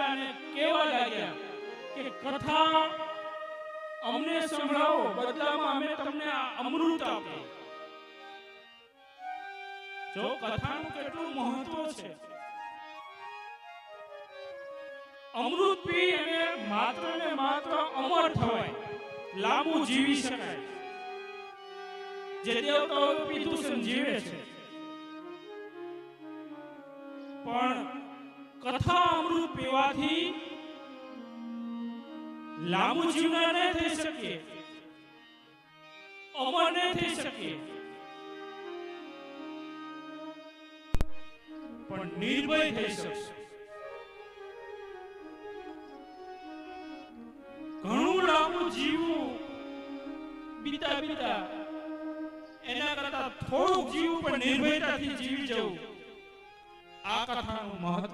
અને કેવા લાગ્યા કે કથા અમને સંભળાવો, બદલામાં અમે તમને અમૃત આપીએ. જો કથાનું કેટલું મહત્વ છે. અમૃત પી અને માત્ર ને માત્ર અમર થવાય, લાંબુ જીવી શકાય. જે દેવતાઓ પીધું છે જીવે છે, પણ કથા અમૃત પીવાથી લાંબુ જીવના ન થઈ શકે, અમર ન થઈ શકે, પણ નિર્ભય થઈ શકશે. ઘણું લાંબુ જીવવું બીતા બીતા એના કરતા થોડુંક જીવવું પણ નિર્ભયતાથી જીવી જવું, આ કથાનું મહત્વ